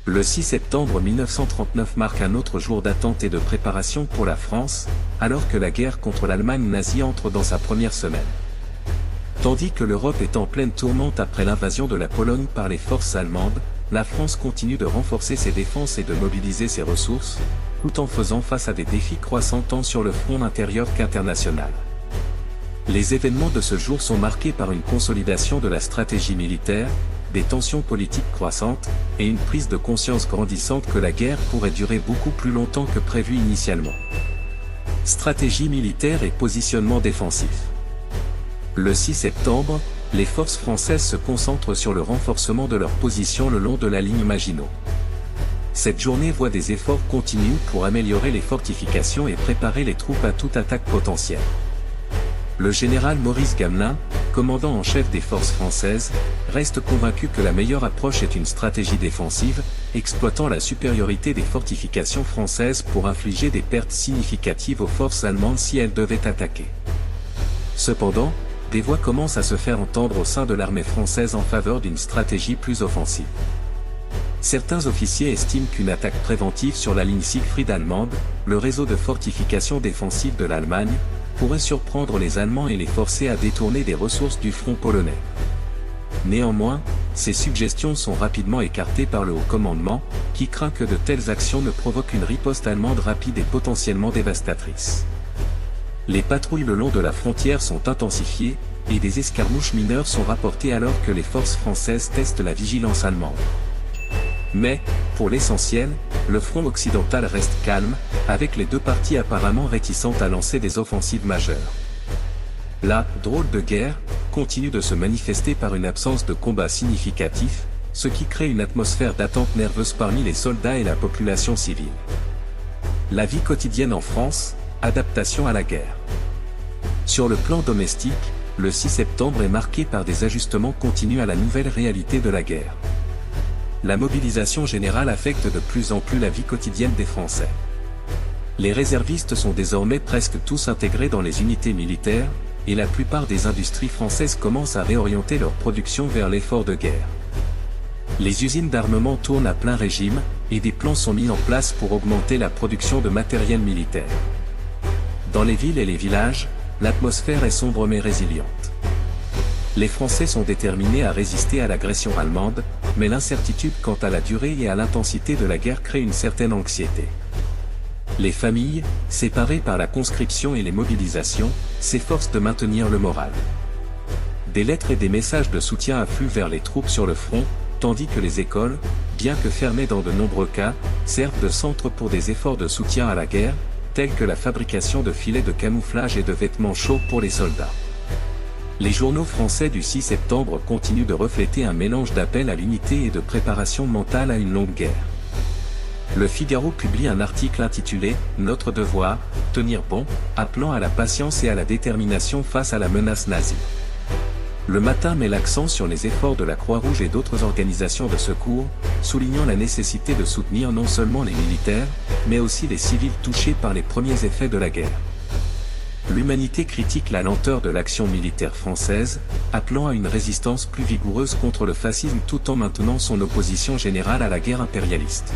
Le 6 septembre 1939 marque un autre jour d'attente et de préparation pour la France, alors que la guerre contre l'Allemagne nazie entre dans sa première semaine. Tandis que l'Europe est en pleine tourmente après l'invasion de la Pologne par les forces allemandes, la France continue de renforcer ses défenses et de mobiliser ses ressources, tout en faisant face à des défis croissants tant sur le front intérieur qu'international. Les événements de ce jour sont marqués par une consolidation de la stratégie militaire, des tensions politiques croissantes, et une prise de conscience grandissante que la guerre pourrait durer beaucoup plus longtemps que prévu initialement. Stratégie militaire et positionnement défensif. Le 6 septembre, les forces françaises se concentrent sur le renforcement de leur position le long de la ligne Maginot. Cette journée voit des efforts continus pour améliorer les fortifications et préparer les troupes à toute attaque potentielle. Le général Maurice Gamelin, commandant en chef des forces françaises, reste convaincu que la meilleure approche est une stratégie défensive, exploitant la supériorité des fortifications françaises pour infliger des pertes significatives aux forces allemandes si elles devaient attaquer. Cependant, des voix commencent à se faire entendre au sein de l'armée française en faveur d'une stratégie plus offensive. Certains officiers estiment qu'une attaque préventive sur la ligne Siegfried allemande, le réseau de fortifications défensives de l'Allemagne, pourrait surprendre les Allemands et les forcer à détourner des ressources du front polonais. Néanmoins, ces suggestions sont rapidement écartées par le haut commandement, qui craint que de telles actions ne provoquent une riposte allemande rapide et potentiellement dévastatrice. Les patrouilles le long de la frontière sont intensifiées, et des escarmouches mineures sont rapportées alors que les forces françaises testent la vigilance allemande. Mais, pour l'essentiel, le front occidental reste calme, avec les deux parties apparemment réticentes à lancer des offensives majeures. La « drôle de guerre » continue de se manifester par une absence de combat significatif, ce qui crée une atmosphère d'attente nerveuse parmi les soldats et la population civile. La vie quotidienne en France, adaptation à la guerre. Sur le plan domestique, le 6 septembre est marqué par des ajustements continus à la nouvelle réalité de la guerre. La mobilisation générale affecte de plus en plus la vie quotidienne des Français. Les réservistes sont désormais presque tous intégrés dans les unités militaires, et la plupart des industries françaises commencent à réorienter leur production vers l'effort de guerre. Les usines d'armement tournent à plein régime, et des plans sont mis en place pour augmenter la production de matériel militaire. Dans les villes et les villages, l'atmosphère est sombre mais résiliente. Les Français sont déterminés à résister à l'agression allemande, mais l'incertitude quant à la durée et à l'intensité de la guerre crée une certaine anxiété. Les familles, séparées par la conscription et les mobilisations, s'efforcent de maintenir le moral. Des lettres et des messages de soutien affluent vers les troupes sur le front, tandis que les écoles, bien que fermées dans de nombreux cas, servent de centre pour des efforts de soutien à la guerre, tels que la fabrication de filets de camouflage et de vêtements chauds pour les soldats. Les journaux français du 6 septembre continuent de refléter un mélange d'appel à l'unité et de préparation mentale à une longue guerre. Le Figaro publie un article intitulé « Notre devoir, tenir bon », appelant à la patience et à la détermination face à la menace nazie. Le Matin met l'accent sur les efforts de la Croix-Rouge et d'autres organisations de secours, soulignant la nécessité de soutenir non seulement les militaires, mais aussi les civils touchés par les premiers effets de la guerre. L'Humanité critique la lenteur de l'action militaire française, appelant à une résistance plus vigoureuse contre le fascisme tout en maintenant son opposition générale à la guerre impérialiste.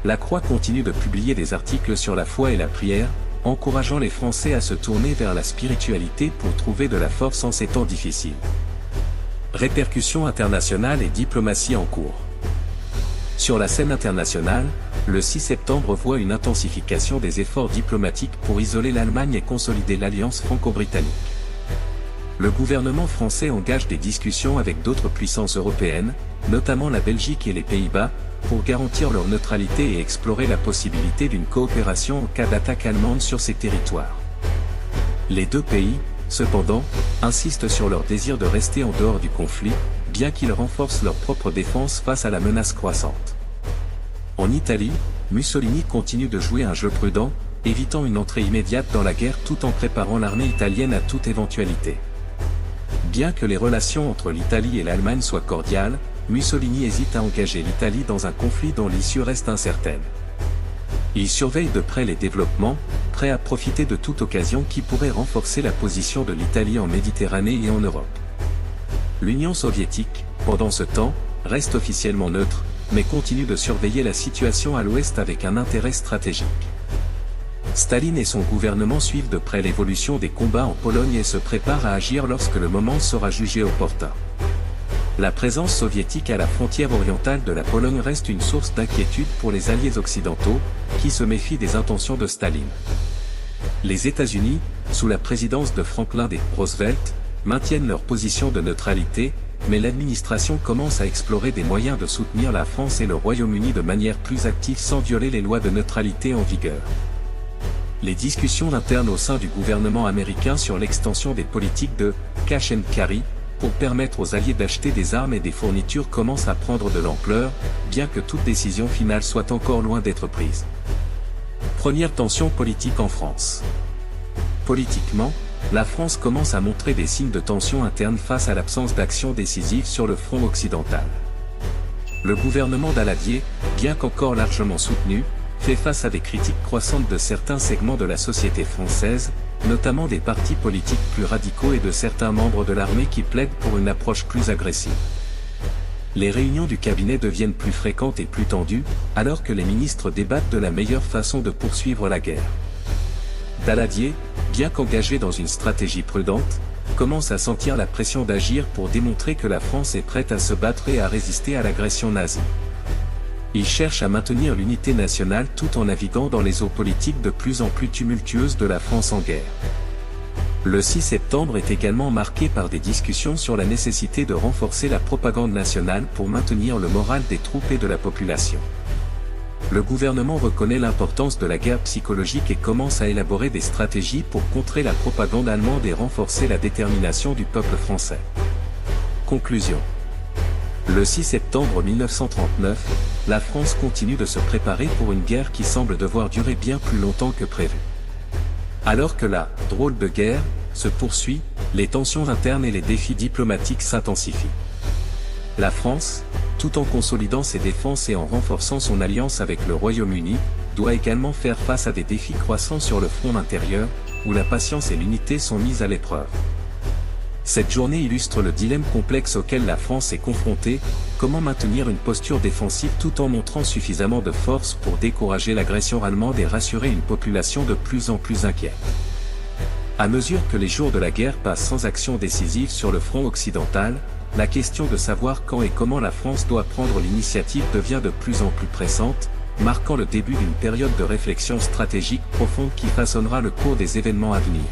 La Croix continue de publier des articles sur la foi et la prière, encourageant les Français à se tourner vers la spiritualité pour trouver de la force en ces temps difficiles. Répercussions internationales et diplomatie en cours. Sur la scène internationale, le 6 septembre voit une intensification des efforts diplomatiques pour isoler l'Allemagne et consolider l'alliance franco-britannique. Le gouvernement français engage des discussions avec d'autres puissances européennes, notamment la Belgique et les Pays-Bas, pour garantir leur neutralité et explorer la possibilité d'une coopération en cas d'attaque allemande sur ces territoires. Les deux pays, cependant, insistent sur leur désir de rester en dehors du conflit, bien qu'ils renforcent leur propre défense face à la menace croissante. En Italie, Mussolini continue de jouer un jeu prudent, évitant une entrée immédiate dans la guerre tout en préparant l'armée italienne à toute éventualité. Bien que les relations entre l'Italie et l'Allemagne soient cordiales, Mussolini hésite à engager l'Italie dans un conflit dont l'issue reste incertaine. Il surveille de près les développements, prêt à profiter de toute occasion qui pourrait renforcer la position de l'Italie en Méditerranée et en Europe. L'Union soviétique, pendant ce temps, reste officiellement neutre, mais continue de surveiller la situation à l'ouest avec un intérêt stratégique. Staline et son gouvernement suivent de près l'évolution des combats en Pologne et se préparent à agir lorsque le moment sera jugé opportun. La présence soviétique à la frontière orientale de la Pologne reste une source d'inquiétude pour les alliés occidentaux, qui se méfient des intentions de Staline. Les États-Unis, sous la présidence de Franklin D. Roosevelt, maintiennent leur position de neutralité, mais l'administration commence à explorer des moyens de soutenir la France et le Royaume-Uni de manière plus active sans violer les lois de neutralité en vigueur. Les discussions internes au sein du gouvernement américain sur l'extension des politiques de « cash and carry » pour permettre aux alliés d'acheter des armes et des fournitures commencent à prendre de l'ampleur, bien que toute décision finale soit encore loin d'être prise. Première tension politique en France. Politiquement, la France commence à montrer des signes de tension interne face à l'absence d'action décisive sur le front occidental. Le gouvernement Daladier, bien qu'encore largement soutenu, fait face à des critiques croissantes de certains segments de la société française, notamment des partis politiques plus radicaux et de certains membres de l'armée qui plaident pour une approche plus agressive. Les réunions du cabinet deviennent plus fréquentes et plus tendues, alors que les ministres débattent de la meilleure façon de poursuivre la guerre. Daladier, bien qu'engagé dans une stratégie prudente, commence à sentir la pression d'agir pour démontrer que la France est prête à se battre et à résister à l'agression nazie. Il cherche à maintenir l'unité nationale tout en naviguant dans les eaux politiques de plus en plus tumultueuses de la France en guerre. Le 6 septembre est également marqué par des discussions sur la nécessité de renforcer la propagande nationale pour maintenir le moral des troupes et de la population. Le gouvernement reconnaît l'importance de la guerre psychologique et commence à élaborer des stratégies pour contrer la propagande allemande et renforcer la détermination du peuple français. Conclusion. Le 6 septembre 1939, la France continue de se préparer pour une guerre qui semble devoir durer bien plus longtemps que prévu. Alors que la « drôle de guerre » se poursuit, les tensions internes et les défis diplomatiques s'intensifient. La France, tout en consolidant ses défenses et en renforçant son alliance avec le Royaume-Uni, doit également faire face à des défis croissants sur le front intérieur, où la patience et l'unité sont mises à l'épreuve. Cette journée illustre le dilemme complexe auquel la France est confrontée, comment maintenir une posture défensive tout en montrant suffisamment de force pour décourager l'agression allemande et rassurer une population de plus en plus inquiète. À mesure que les jours de la guerre passent sans action décisive sur le front occidental, la question de savoir quand et comment la France doit prendre l'initiative devient de plus en plus pressante, marquant le début d'une période de réflexion stratégique profonde qui façonnera le cours des événements à venir.